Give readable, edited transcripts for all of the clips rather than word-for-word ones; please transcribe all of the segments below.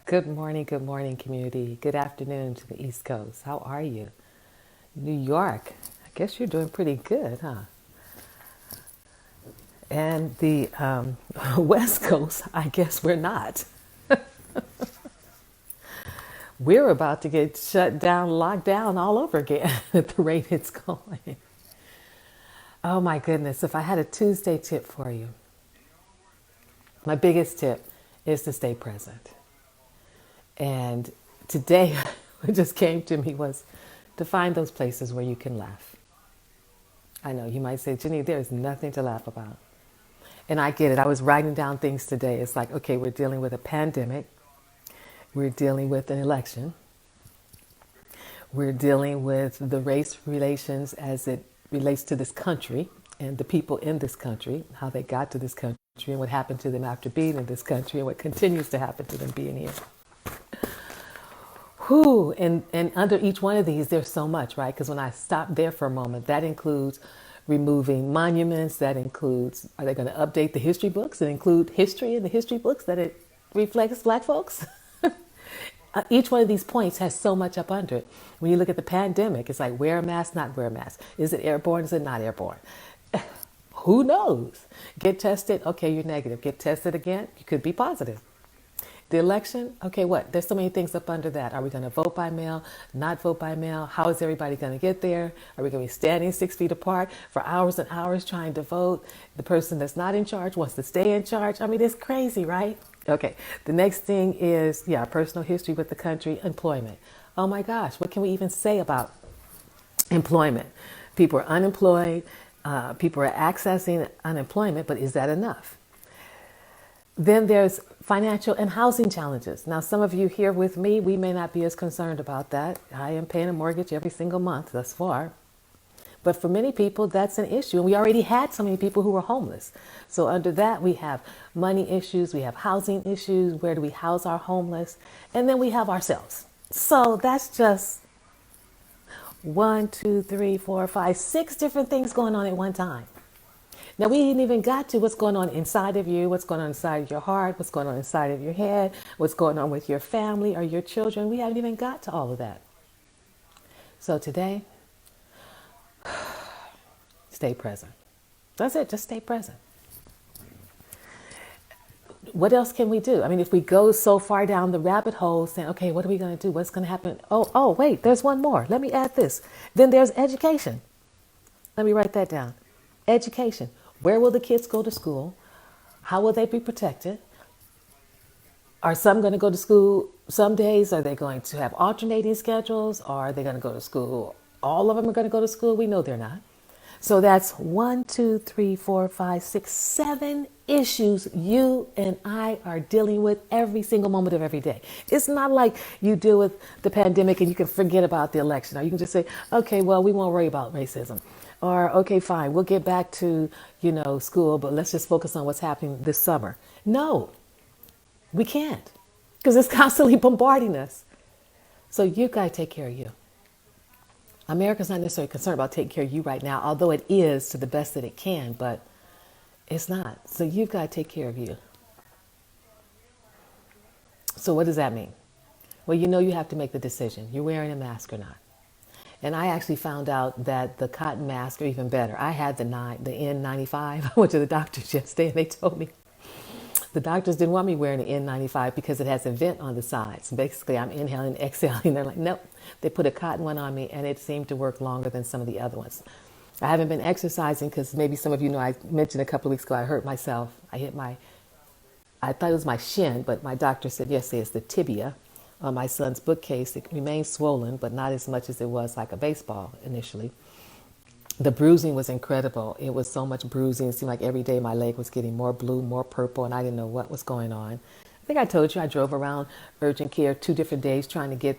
good morning, community. Good afternoon to the East Coast. How are you? New York, I guess you're doing pretty good, huh? And the West Coast, I guess we're not. We're about to get shut down, locked down all over again at the rate it's going. Oh my goodness, if I had a Tuesday tip for you, my biggest tip is to stay present. And today, what just came to me was to find those places where you can laugh. I know you might say, Jenny, there's nothing to laugh about. And I get it. I was writing down things today. It's like, okay, we're dealing with a pandemic. We're dealing with an election. We're dealing with the race relations as it relates to this country and the people in this country, how they got to this country and what happened to them after being in this country and what continues to happen to them being here. Whew, and under each one of these, there's so much, right? Because when I stop there for a moment, that includes removing monuments. That includes, are they going to update the history books and include history in the history books that it reflects Black folks? Each one of these points has so much up under it. When you look at the pandemic, it's like wear a mask, not wear a mask. Is it airborne? Is it not airborne? Who knows? Get tested. Okay, you're negative. Get tested again. You could be positive. The election, okay, what? There's so many things up under that. Are we going to vote by mail, not vote by mail? How is everybody going to get there? Are we going to be standing 6 feet apart for hours and hours trying to vote? The person that's not in charge wants to stay in charge. I mean, it's crazy, right? Okay, the next thing is, personal history with the country, employment. Oh my gosh, what can we even say about employment? People are unemployed, people are accessing unemployment, but is that enough? Then there's financial and housing challenges. Now, some of you here with me, we may not be as concerned about that. I am paying a mortgage every single month thus far. But for many people, that's an issue. And we already had so many people who were homeless. So under that, we have money issues, we have housing issues. Where do we house our homeless? And then we have ourselves. So that's just one, two, three, four, five, six different things going on at one time. Now, we ain't even got to what's going on inside of you, what's going on inside of your heart, what's going on inside of your head, what's going on with your family or your children. We haven't even got to all of that. So today, stay present. That's it. Just stay present. What else can we do? I mean, if we go so far down the rabbit hole saying, okay, what are we going to do? What's going to happen? Oh, wait, there's one more. Let me add this. Then there's education. Let me write that down. Education. Where will the kids go to school? How will they be protected? Are some going to go to school some days? Are they going to have alternating schedules? Or are they going to go to school? All of them are going to go to school? We know they're not. So that's 1, 2, 3, 4, 5, 6, 7 issues you and I are dealing with every single moment of every day. It's not like you deal with the pandemic and you can forget about the election. Or you can just say, okay, well, we won't worry about racism. Or, okay, fine, we'll get back to, school, but let's just focus on what's happening this summer. No, we can't, because it's constantly bombarding us. So you've got to take care of you. America's not necessarily concerned about taking care of you right now, although it is to the best that it can, but it's not. So you've got to take care of you. So what does that mean? Well, you have to make the decision. You're wearing a mask or not. And I actually found out that the cotton masks are even better. I had the N95. I went to the doctors yesterday and they told me the doctors didn't want me wearing an N95 because it has a vent on the sides. Basically, I'm inhaling and exhaling. They're like, nope. They put a cotton one on me and it seemed to work longer than some of the other ones. I haven't been exercising because maybe some of you know I mentioned a couple of weeks ago I hurt myself. I thought it was my shin, but my doctor said yesterday it's the tibia on my son's bookcase. It remains swollen, but not as much as it was like a baseball initially. The bruising was incredible. It was so much bruising. It seemed like every day my leg was getting more blue, more purple, and I didn't know what was going on. I think I told you I drove around urgent care 2 different days trying to get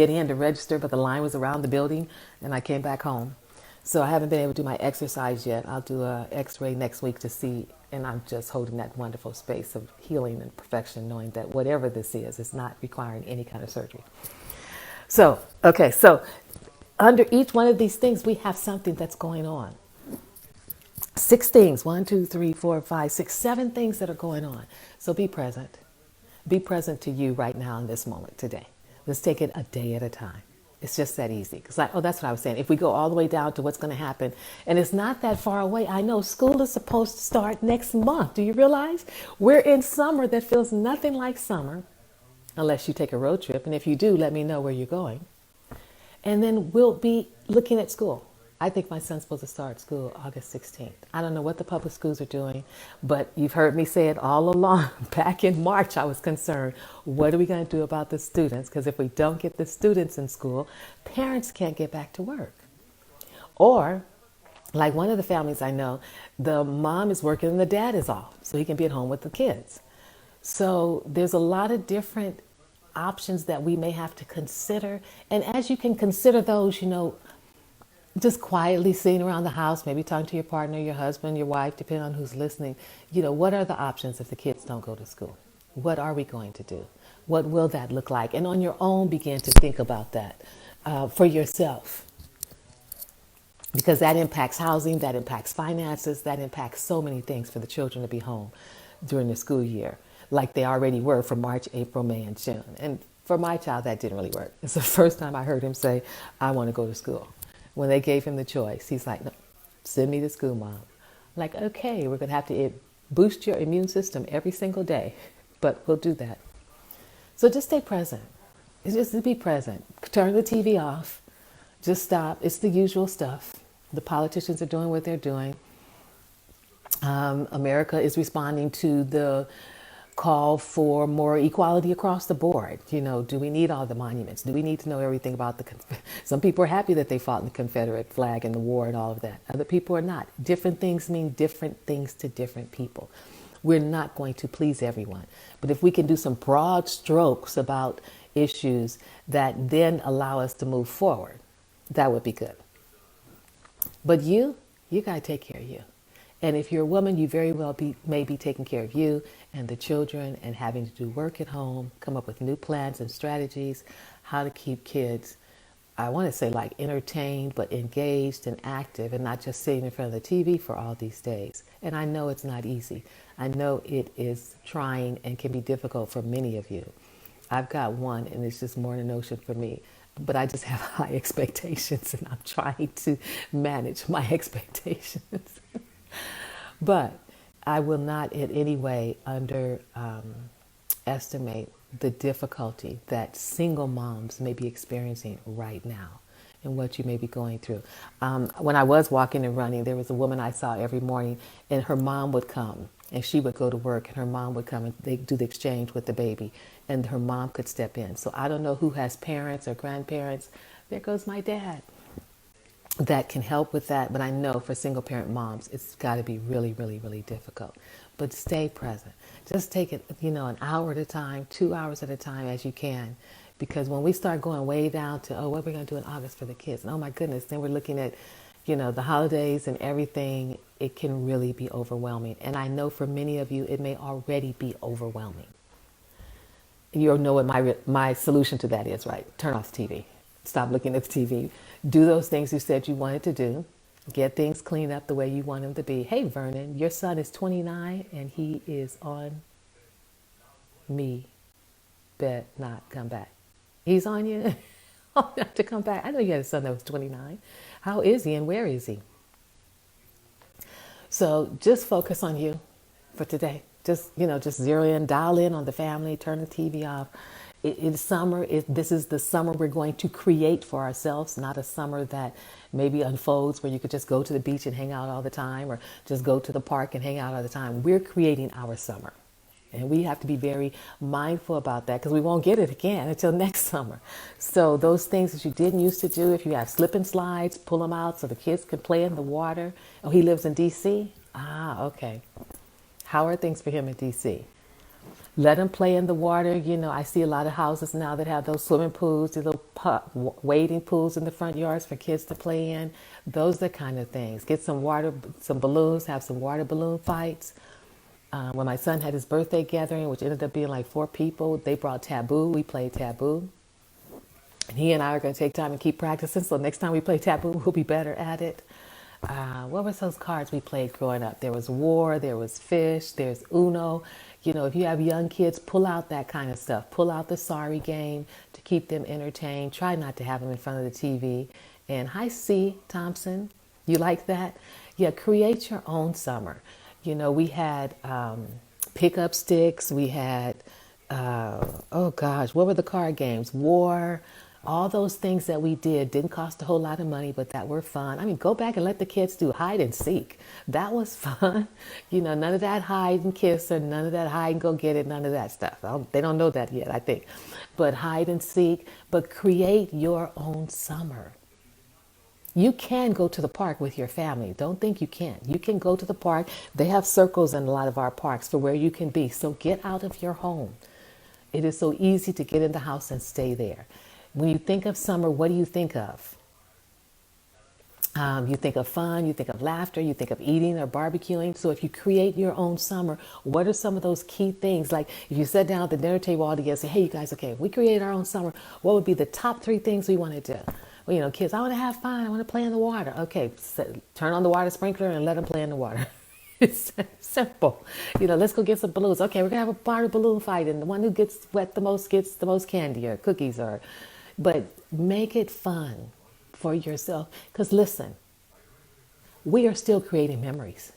in to register, but the line was around the building, and I came back home. So I haven't been able to do my exercise yet. I'll do an x-ray next week to see, and I'm just holding that wonderful space of healing and perfection, knowing that whatever this is, it's not requiring any kind of surgery. So under each one of these things, we have something that's going on. 6 things, 1, 2, 3, 4, 5, 6, 7 things that are going on. So be present. Be present to you right now in this moment today. Let's take it a day at a time. It's just that easy. Because that's what I was saying. If we go all the way down to what's going to happen, and it's not that far away. I know school is supposed to start next month. Do you realize? We're in summer that feels nothing like summer unless you take a road trip. And if you do, let me know where you're going. And then we'll be looking at school. I think my son's supposed to start school August 16th. I don't know what the public schools are doing, but you've heard me say it all along. Back in March, I was concerned, what are we going to do about the students? Because if we don't get the students in school, parents can't get back to work. Or, like one of the families I know, the mom is working and the dad is off, so he can be at home with the kids. So there's a lot of different options that we may have to consider. And as you can consider those, just quietly sitting around the house, maybe talking to your partner, your husband, your wife, depending on who's listening, what are the options if the kids don't go to school? What are we going to do? What will that look like? And on your own, begin to think about that for yourself. Because that impacts housing, that impacts finances, that impacts so many things for the children to be home during the school year, like they already were for March, April, May, and June. And for my child, that didn't really work. It's the first time I heard him say, I want to go to school. When they gave him the choice, he's like, no, send me to school, Mom. I'm like, okay, we're going to have to boost your immune system every single day, but we'll do that. So just stay present. It's just to be present. Turn the TV off. Just stop. It's the usual stuff. The politicians are doing what they're doing. America is responding to the call for more equality across the board. Do we need all the monuments? Do we need to know everything about some people are happy that they fought in the Confederate flag and the war and all of that. Other people are not. Different things mean different things to different people. We're not going to please everyone. But if we can do some broad strokes about issues that then allow us to move forward, that would be good. But you got to take care of you. And if you're a woman, you very well may be taking care of you and the children and having to do work at home, come up with new plans and strategies, how to keep kids, I want to say like entertained, but engaged and active and not just sitting in front of the TV for all these days. And I know it's not easy. I know it is trying and can be difficult for many of you. I've got one and it's just more than an ocean for me. But I just have high expectations and I'm trying to manage my expectations. But I will not in any way underestimate the difficulty that single moms may be experiencing right now and what you may be going through. When I was walking and running, there was a woman I saw every morning and her mom would come and she would go to work and her mom would come and they do the exchange with the baby and her mom could step in. So I don't know who has parents or grandparents. There goes my dad. That can help with that, but I know for single parent moms, it's got to be really, really, really difficult. But stay present. Just take it, an hour at a time, 2 hours at a time as you can. Because when we start going way down to, what are we going to do in August for the kids? And oh my goodness, then we're looking at, the holidays and everything. It can really be overwhelming. And I know for many of you, it may already be overwhelming. You'll know what my solution to that is, right? Turn off the TV. Stop looking at the TV. Do those things you said you wanted to do. Get things cleaned up the way you want them to be. Hey, Vernon, your son is 29 and he is on me. Bet not come back. He's on you? Oh, not to come back. I know you had a son that was 29. How is he and where is he? So just focus on you for today. Just zero in, dial in on the family, turn the TV off. It's summer. This is the summer we're going to create for ourselves, not a summer that maybe unfolds where you could just go to the beach and hang out all the time or just go to the park and hang out all the time. We're creating our summer. And we have to be very mindful about that because we won't get it again until next summer. So those things that you didn't used to do, if you have slip and slides, pull them out so the kids can play in the water. Oh, he lives in D.C.? Okay. How are things for him in D.C.? Let them play in the water. I see a lot of houses now that have those swimming pools, these little wading pools in the front yards for kids to play in. Those are the kind of things. Get some water, some balloons, have some water balloon fights. When my son had his birthday gathering, which ended up being like 4 people, they brought Taboo. We played Taboo. And he and I are going to take time and keep practicing. So next time we play Taboo, we'll be better at it. What were those cards we played growing up? There was War, there was Fish, there's Uno. If you have young kids, pull out that kind of stuff. Pull out the Sorry game to keep them entertained. Try not to have them in front of the TV. And hi, C. Thompson. You like that? Yeah, create your own summer. We had pickup sticks. We had, oh gosh, what were the card games? War. All those things that we didn't cost a whole lot of money, but that were fun. I mean, go back and let the kids do hide and seek. That was fun. None of that hide and kiss or none of that hide and go get it, none of that stuff. They don't know that yet, I think. But hide and seek, but create your own summer. You can go to the park with your family. Don't think you can't. You can go to the park. They have circles in a lot of our parks for where you can be. So get out of your home. It is so easy to get in the house and stay there. When you think of summer, what do you think of? You think of fun, you think of laughter, you think of eating or barbecuing. So if you create your own summer, what are some of those key things? Like if you sat down at the dinner table all together and say, hey, you guys, okay, if we create our own summer, what would be the top 3 things we want to do? Well, kids, I want to have fun. I want to play in the water. Okay, turn on the water sprinkler and let them play in the water. It's simple. Let's go get some balloons. Okay, we're going to have a water balloon fight, and the one who gets wet the most gets the most candy or cookies but make it fun for yourself. Because listen, we are still creating memories.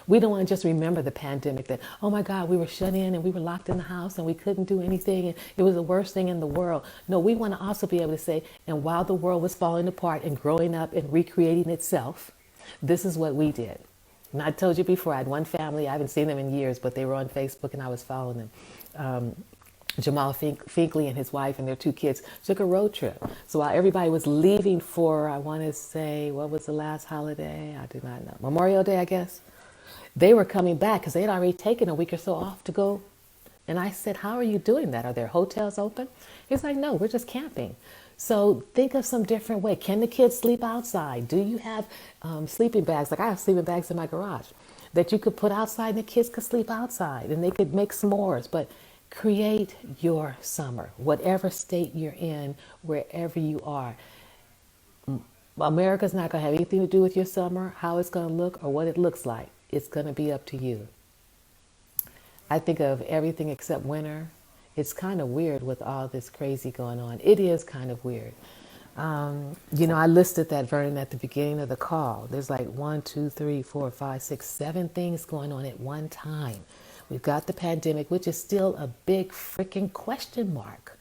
We don't want to just remember the pandemic that, oh my God, we were shut in and we were locked in the house and we couldn't do anything and it was the worst thing in the world. No, we want to also be able to say, and while the world was falling apart and growing up and recreating itself, this is what we did. And I told you before, I had one family, I haven't seen them in years, but they were on Facebook and I was following them. Jamal Finkley and his wife and their 2 kids took a road trip. So while everybody was leaving for, I want to say, what was the last holiday? I do not know. Memorial Day, I guess. They were coming back because they had already taken a week or so off to go. And I said, how are you doing that? Are there hotels open? He's like, no, we're just camping. So think of some different way. Can the kids sleep outside? Do you have sleeping bags? Like I have sleeping bags in my garage that you could put outside and the kids could sleep outside and they could make s'mores. But create your summer, whatever state you're in, wherever you are. America's not going to have anything to do with your summer, how it's going to look, or what it looks like. It's going to be up to you. I think of everything except winter. It's kind of weird with all this crazy going on. It is kind of weird. I listed that, Vernon, at the beginning of the call. There's like 1, 2, 3, 4, 5, 6, 7 things going on at one time. We've got the pandemic, which is still a big freaking question mark.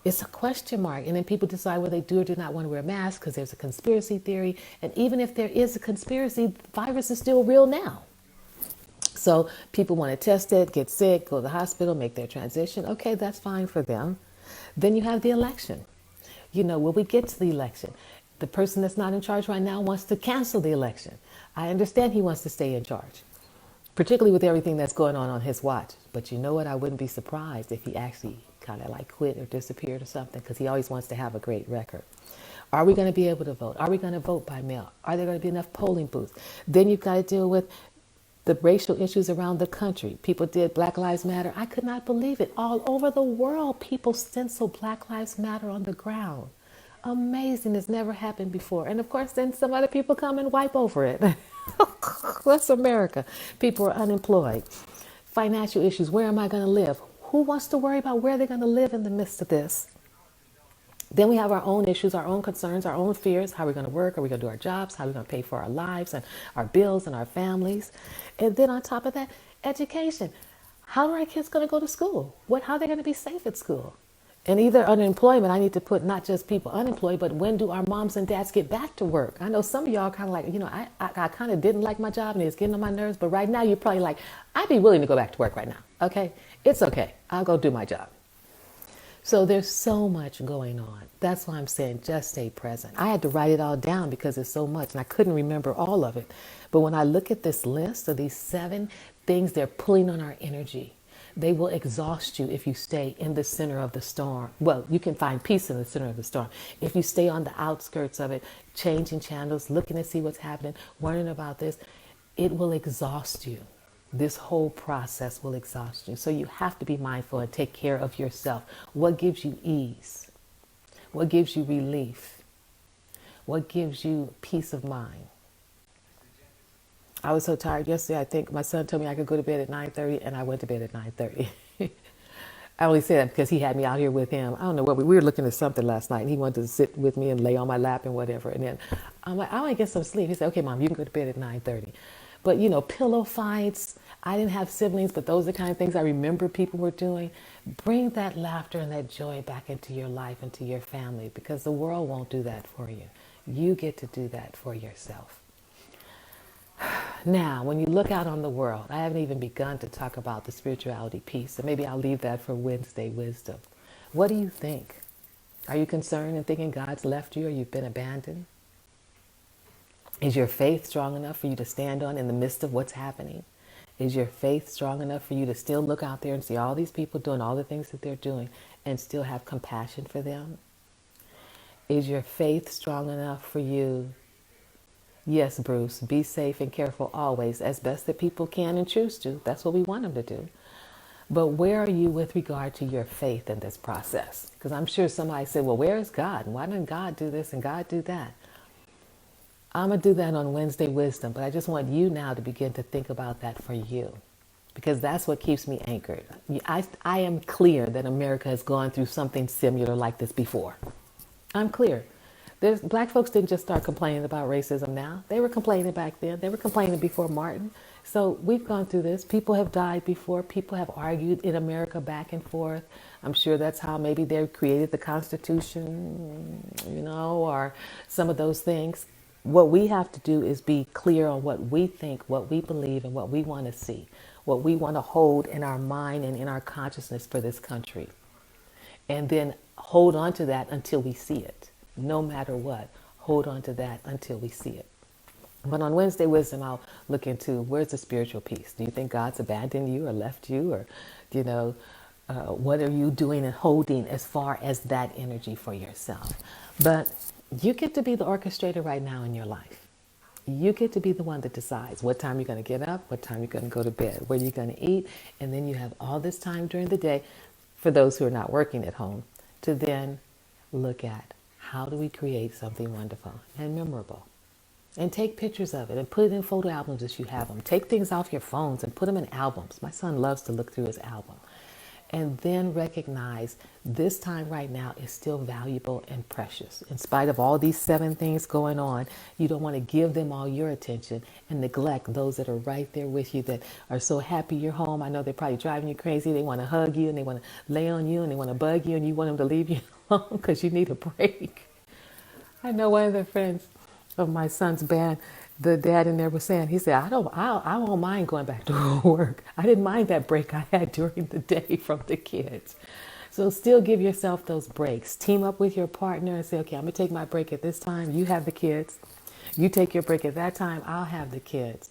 It's a question mark. And then people decide whether they do or do not want to wear masks because there's a conspiracy theory. And even if there is a conspiracy, the virus is still real now. So people want to test it, get sick, go to the hospital, make their transition. Okay, that's fine for them. Then you have the election. Will we get to the election? The person that's not in charge right now wants to cancel the election. I understand he wants to stay in charge, particularly with everything that's going on his watch. But you know what? I wouldn't be surprised if he actually kind of like quit or disappeared or something, because he always wants to have a great record. Are we going to be able to vote? Are we going to vote by mail? Are there going to be enough polling booths? Then you've got to deal with the racial issues around the country. People did Black Lives Matter. I could not believe it. All over the world, people stencil Black Lives Matter on the ground. Amazing. It's never happened before. And of course, then some other people come and wipe over it. That's America. People are unemployed. Financial issues. Where am I going to live? Who wants to worry about where they're going to live in the midst of this? Then we have our own issues, our own concerns, our own fears. How are we going to work? Are we going to do our jobs? How are we going to pay for our lives and our bills and our families? And then on top of that, education. How are our kids going to go to school? How are they going to be safe at school? And either unemployment, I need to put not just people unemployed, but when do our moms and dads get back to work? I know some of y'all kind of like, I kind of didn't like my job and it's getting on my nerves. But right now, you're probably like, I'd be willing to go back to work right now. Okay, it's okay. I'll go do my job. So there's so much going on. That's why I'm saying just stay present. I had to write it all down because there's so much and I couldn't remember all of it. But when I look at this list of these 7 things, they're pulling on our energy. They will exhaust you if you stay in the center of the storm. Well, you can find peace in the center of the storm. If you stay on the outskirts of it, changing channels, looking to see what's happening, worrying about this, it will exhaust you. This whole process will exhaust you. So you have to be mindful and take care of yourself. What gives you ease? What gives you relief? What gives you peace of mind? I was so tired yesterday. I think my son told me I could go to bed at 9:30, and I went to bed at 9:30. I only say that because he had me out here with him. I don't know what we were looking at something last night, and he wanted to sit with me and lay on my lap and whatever. And then I'm like, I want to get some sleep. He said, "Okay, Mom, you can go to bed at 9:30." But pillow fights. I didn't have siblings, but those are the kind of things I remember people were doing. Bring that laughter and that joy back into your life, into your family, because the world won't do that for you. You get to do that for yourself. Now, when you look out on the world, I haven't even begun to talk about the spirituality piece, so maybe I'll leave that for Wednesday wisdom. What do you think? Are you concerned and thinking God's left you or you've been abandoned? Is your faith strong enough for you to stand on in the midst of what's happening? Is your faith strong enough for you to still look out there and see all these people doing all the things that they're doing and still have compassion for them? Is your faith strong enough for you? Yes, Bruce, be safe and careful always, as best that people can and choose to. That's what we want them to do. But where are you with regard to your faith in this process? Because I'm sure somebody said, well, where is God? And why didn't God do this and God do that? I'm going to do that on Wednesday Wisdom, but I just want you now to begin to think about that for you, because that's what keeps me anchored. I am clear that America has gone through something similar like this before. I'm clear. Black folks didn't just start complaining about racism now. They were complaining back then. They were complaining before Martin. So we've gone through this. People have died before. People have argued in America back and forth. I'm sure that's how maybe they created the Constitution, or some of those things. What we have to do is be clear on what we think, what we believe, and what we want to see, what we want to hold in our mind and in our consciousness for this country. And then hold on to that until we see it. No matter what, hold on to that until we see it. But on Wednesday Wisdom, I'll look into where's the spiritual piece. Do you think God's abandoned you or left you? Or, what are you doing and holding as far as that energy for yourself? But you get to be the orchestrator right now in your life. You get to be the one that decides what time you're going to get up, what time you're going to go to bed, where you're going to eat, and then you have all this time during the day, for those who are not working at home, to then look at how do we create something wonderful and memorable. And take pictures of it and put it in photo albums if you have them. Take things off your phones and put them in albums. My son loves to look through his album. And then recognize this time right now is still valuable and precious. In spite of all these 7 things going on, you don't want to give them all your attention and neglect those that are right there with you, that are so happy you're home. I know they're probably driving you crazy. They want to hug you and they want to lay on you and they want to bug you and you want them to leave you alone because you need a break. I know one of the friends of my son's band, the dad in there was saying, he said, I won't mind going back to work. I didn't mind that break I had during the day from the kids. So still give yourself those breaks. Team up with your partner and say, okay, I'm going to take my break at this time. You have the kids. You take your break at that time. I'll have the kids.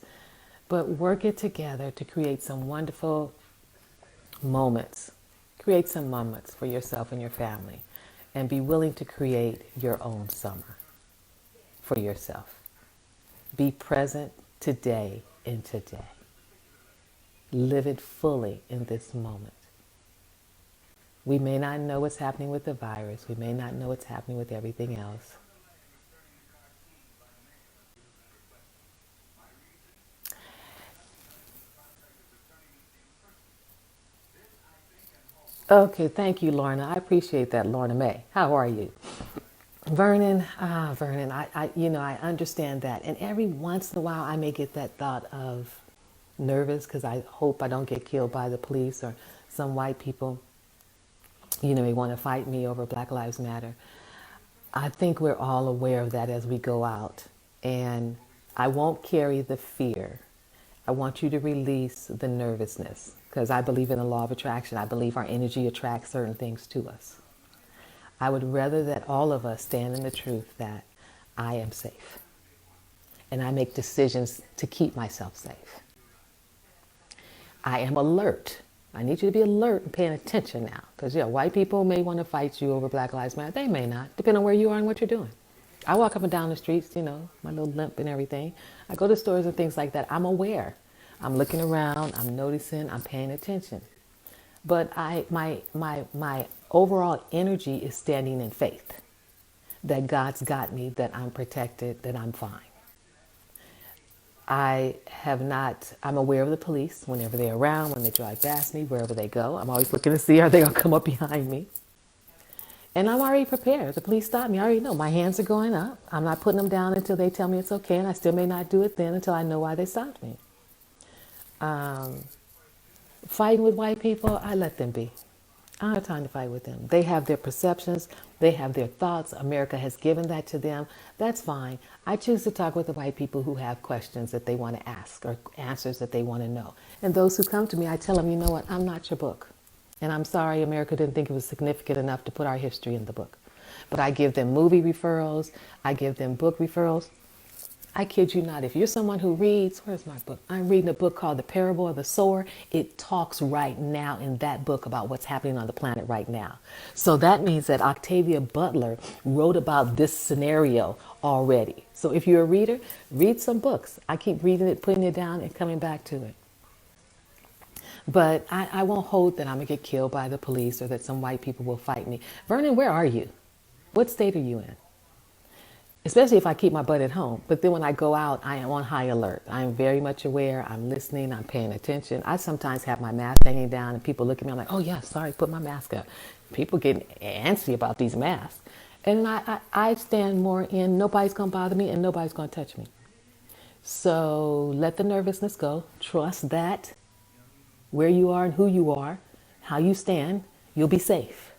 But work it together to create some wonderful moments. Create some moments for yourself and your family. And be willing to create your own summer for yourself. Be present today in today. Live it fully in this moment. We may not know what's happening with the virus. We may not know what's happening with everything else. Okay, thank you, Lorna. I appreciate that, Lorna May. How are you? Vernon, I understand that. And every once in a while, I may get that thought of nervous because I hope I don't get killed by the police or some white people, may want to fight me over Black Lives Matter. I think we're all aware of that as we go out. And I won't carry the fear. I want you to release the nervousness because I believe in the law of attraction. I believe our energy attracts certain things to us. I would rather that all of us stand in the truth that I am safe. And I make decisions to keep myself safe. I am alert. I need you to be alert and paying attention now. Because, white people may want to fight you over Black Lives Matter. They may not, depending on where you are and what you're doing. I walk up and down the streets, my little limp and everything. I go to stores and things like that. I'm aware. I'm looking around. I'm noticing. I'm paying attention. But my overall energy is standing in faith that God's got me, that I'm protected, that I'm fine. I'm aware of the police whenever they're around, when they drive past me, wherever they go. I'm always looking to see, are they going to come up behind me? And I'm already prepared. If the police stop me, I already know my hands are going up. I'm not putting them down until they tell me it's okay, and I still may not do it then until I know why they stopped me. Fighting with white people, I let them be. I don't have time to fight with them. They have their perceptions. They have their thoughts. America has given that to them. That's fine. I choose to talk with the white people who have questions that they want to ask or answers that they want to know. And those who come to me, I tell them, you know what, I'm not your book. And I'm sorry America didn't think it was significant enough to put our history in the book. But I give them movie referrals. I give them book referrals. I kid you not, if you're someone who reads, where's my book? I'm reading a book called The Parable of the Sower. It talks right now in that book about what's happening on the planet right now. So that means that Octavia Butler wrote about this scenario already. So if you're a reader, read some books. I keep reading it, putting it down, and coming back to it. But I won't hold that I'm going to get killed by the police or that some white people will fight me. Vernon, where are you? What state are you in? Especially if I keep my butt at home. But then when I go out, I am on high alert. I am very much aware. I'm listening. I'm paying attention. I sometimes have my mask hanging down and people look at me. I'm like, oh, yeah, sorry, put my mask up. People get antsy about these masks. And I stand more in nobody's going to bother me and nobody's going to touch me. So let the nervousness go. Trust that where you are and who you are, how you stand, you'll be safe.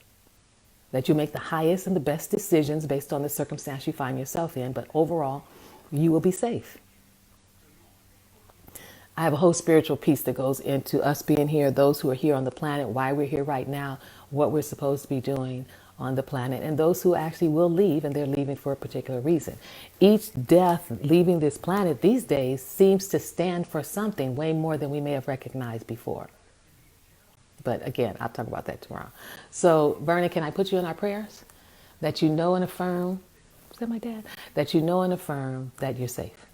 That you make the highest and the best decisions based on the circumstance you find yourself in, but overall, you will be safe. I have a whole spiritual piece that goes into us being here, those who are here on the planet, why we're here right now, what we're supposed to be doing on the planet, and those who actually will leave, and they're leaving for a particular reason. Each death leaving this planet these days seems to stand for something way more than we may have recognized before. But again, I'll talk about that tomorrow. So, Vernon, can I put you in our prayers? That you know and affirm, is that my dad? That you know and affirm that you're safe.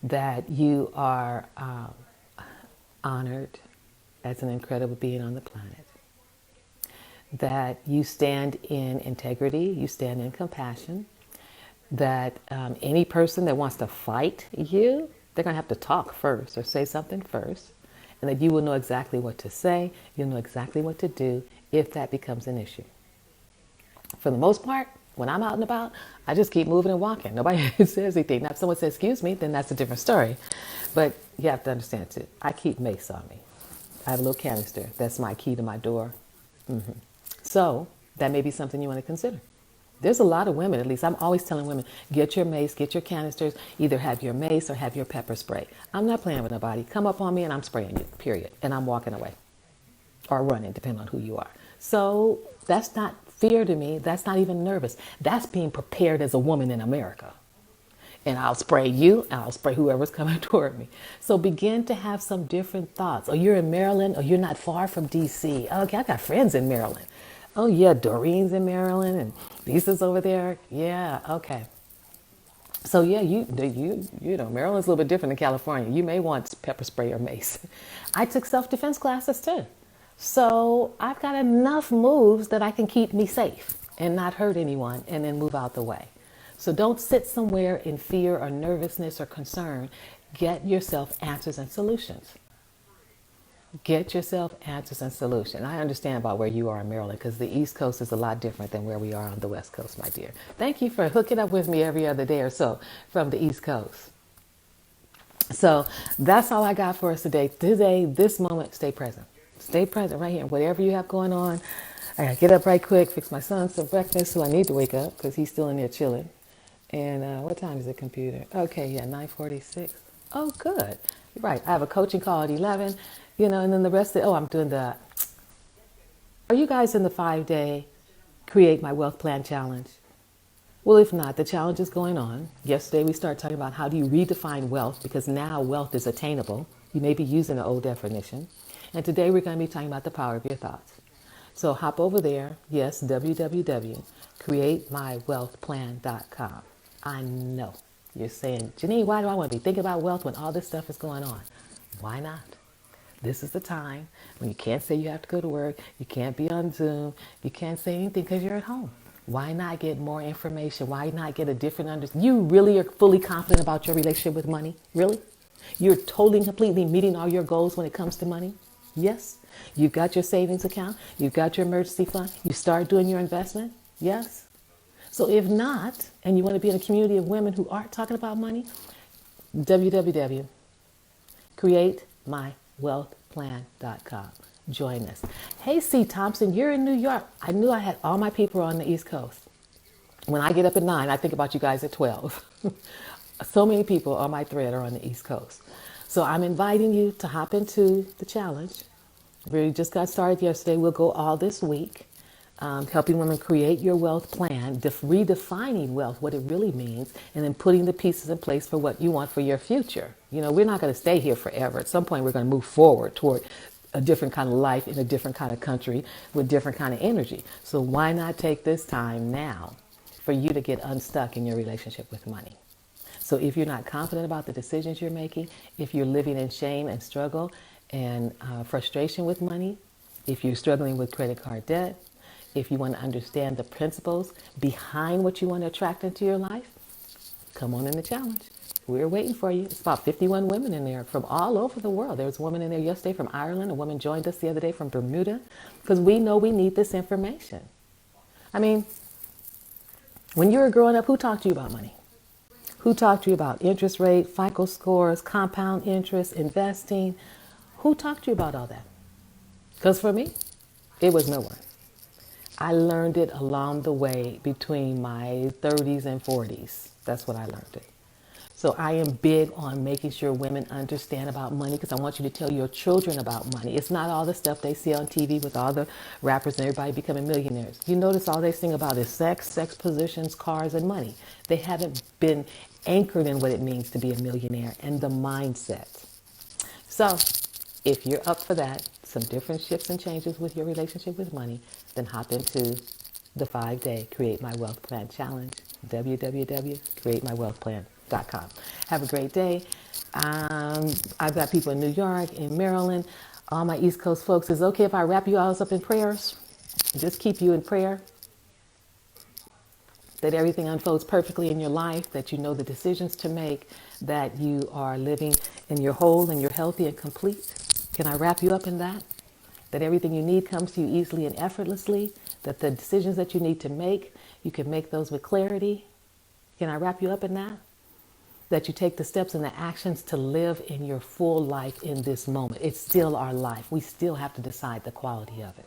That you are honored as an incredible being on the planet. That you stand in integrity, you stand in compassion. That any person that wants to fight you, they're going to have to talk first or say something first. And that you will know exactly what to say, you'll know exactly what to do if that becomes an issue. For the most part, when I'm out and about, I just keep moving and walking. Nobody says anything. Now, if someone says, excuse me, then that's a different story. But you have to understand too, I keep mace on me. I have a little canister. That's my key to my door. So that may be something you want to consider. There's a lot of women, at least I'm always telling women, get your mace, get your canisters, either have your mace or have your pepper spray. I'm not playing with nobody. Come up on me and I'm spraying you, period. And I'm walking away or running, depending on who you are. So that's not fear to me. That's not even nervous. That's being prepared as a woman in America. And I'll spray you and I'll spray whoever's coming toward me. So begin to have some different thoughts. Oh, you're in Maryland, or you're not far from DC. Okay, I got friends in Maryland. Oh yeah, Doreen's in Maryland and Lisa's over there. Yeah, okay. So yeah, you know, Maryland's a little bit different than California. You may want pepper spray or mace. I took self-defense classes too. So I've got enough moves that I can keep me safe and not hurt anyone and then move out the way. So don't sit somewhere in fear or nervousness or concern. Get yourself answers and solutions. Get yourself answers and solutions. I understand about where you are in Maryland because the East Coast is a lot different than where we are on the West Coast, my dear. Thank you for hooking up with me every other day or so from the East Coast. So that's all I got for us today. Today, this moment, stay present. Stay present right here. Whatever you have going on, I gotta get up right quick, fix my son some breakfast, so I need to wake up because he's still in there chilling. And what time is the computer? Okay, yeah, 9:46. Oh, good. Right, I have a coaching call at 11. You know, and then the rest of I'm doing the, are you guys in the 5-day Create My Wealth Plan Challenge? Well, if not, the challenge is going on. Yesterday, we started talking about how do you redefine wealth, because now wealth is attainable. You may be using an old definition. And today, we're going to be talking about the power of your thoughts. So hop over there. Yes, www.createmywealthplan.com. I know you're saying, Janine, why do I want to be thinking about wealth when all this stuff is going on? Why not? This is the time when you can't say you have to go to work, you can't be on Zoom, you can't say anything because you're at home. Why not get more information? Why not get a different understanding? You really are fully confident about your relationship with money? Really? You're totally and completely meeting all your goals when it comes to money? Yes. You've got your savings account. You've got your emergency fund. You start doing your investment? Yes. So if not, and you want to be in a community of women who aren't talking about money, www.createmywealthplan.com. Join us. Hey, C. Thompson, you're in New York. I knew I had all my people on the East Coast. When I get up at 9, I think about you guys at 12. So many people on my thread are on the East Coast. So I'm inviting you to hop into the challenge. We just got started yesterday. We'll go all this week, helping women create your wealth plan, redefining wealth, what it really means, and then putting the pieces in place for what you want for your future. You know, we're not going to stay here forever. At some point, we're going to move forward toward a different kind of life in a different kind of country with different kind of energy. So why not take this time now for you to get unstuck in your relationship with money? So if you're not confident about the decisions you're making, if you're living in shame and struggle and frustration with money, if you're struggling with credit card debt, if you want to understand the principles behind what you want to attract into your life, come on in the challenge. We're waiting for you. It's about 51 women in there from all over the world. There was a woman in there yesterday from Ireland. A woman joined us the other day from Bermuda because we know we need this information. I mean, when you were growing up, who talked to you about money? Who talked to you about interest rate, FICO scores, compound interest, investing? Who talked to you about all that? Because for me, it was no one. I learned it along the way between my 30s and 40s. That's when I learned it. So I am big on making sure women understand about money because I want you to tell your children about money. It's not all the stuff they see on TV with all the rappers and everybody becoming millionaires. You notice all they sing about is sex, sex positions, cars, and money. They haven't been anchored in what it means to be a millionaire and the mindset. So if you're up for that, some different shifts and changes with your relationship with money, then hop into the 5-day Create My Wealth Plan Challenge, www.createmywealthplan.com. Have a great day. I've got people in New York, in Maryland, all my East Coast folks. Is it okay if I wrap you all up in prayers? Just keep you in prayer. That everything unfolds perfectly in your life, that you know the decisions to make, that you are living and you're whole and you're healthy and complete. Can I wrap you up in that? That everything you need comes to you easily and effortlessly, that the decisions that you need to make, you can make those with clarity. Can I wrap you up in that? That you take the steps and the actions to live in your full life in this moment. It's still our life. We still have to decide the quality of it.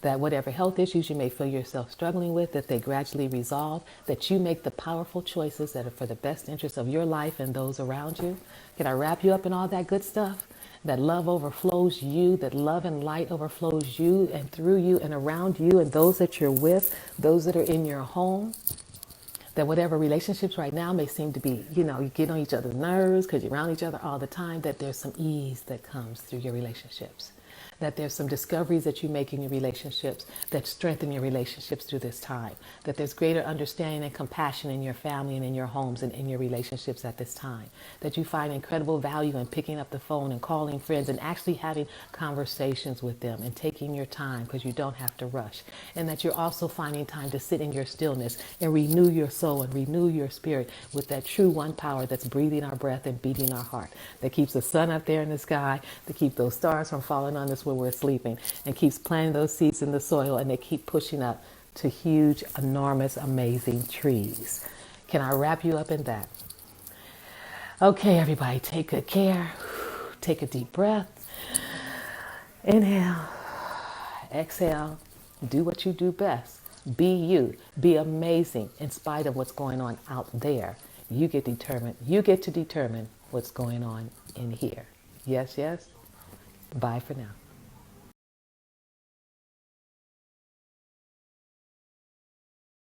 That whatever health issues you may feel yourself struggling with, that they gradually resolve, that you make the powerful choices that are for the best interest of your life and those around you. Can I wrap you up in all that good stuff? That love overflows you, that love and light overflows you and through you and around you and those that you're with, those that are in your home. That whatever relationships right now may seem to be, you get on each other's nerves because you're around each other all the time, that there's some ease that comes through your relationships. That there's some discoveries that you make in your relationships that strengthen your relationships through this time. That there's greater understanding and compassion in your family and in your homes and in your relationships at this time. That you find incredible value in picking up the phone and calling friends and actually having conversations with them and taking your time because you don't have to rush. And that you're also finding time to sit in your stillness and renew your soul and renew your spirit with that true one power that's breathing our breath and beating our heart. That keeps the sun up there in the sky, to keep those stars from falling on us when we're sleeping, and keeps planting those seeds in the soil, and they keep pushing up to huge, enormous, amazing trees. Can I wrap you up in that? Okay, everybody, take good care. Take a deep breath. Inhale. Exhale. Do what you do best. Be you. Be amazing in spite of what's going on out there. You get to determine what's going on in here. Yes, yes? Bye for now.